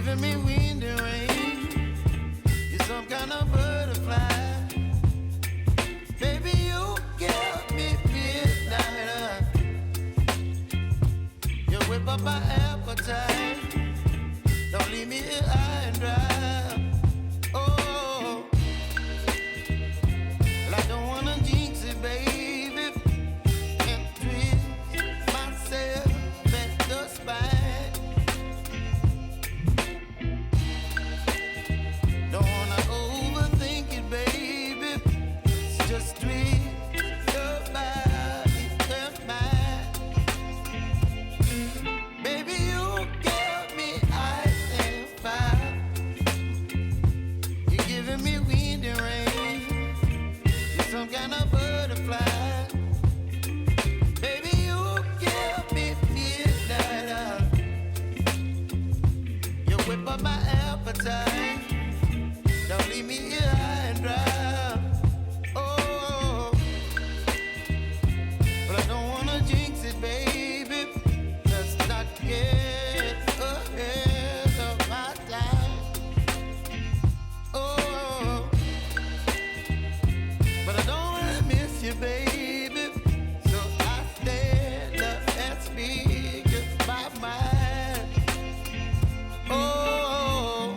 giving me wind and rain. You're some kind of butterfly. Baby, you give me midnight. You whip up my appetite. Don't leave me here high and dry. Oh, well, I don't wanna jinx it, baby, and twist myself at the spine. Don't wanna overthink it, baby. It's just twist your body and mine. Baby, you give me ice and fire. You're giving me wind and rain. You're some kind of butterfly. Baby, you give me midnight. You whip up my appetite. Don't leave me here high and dry. Oh, but I don't wanna jinx it, baby. Let's not get ahead of my time. Oh, but I don't wanna miss you, baby. So I stand up and speak my mind. Oh.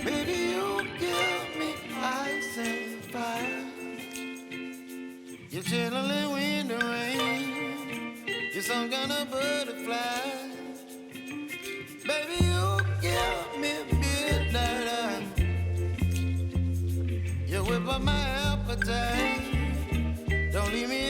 Baby, you give me ice and fire. You're chilling wind and rain. You're some kind of butterfly. Baby, you give me midnight. You whip up my appetite. Don't leave me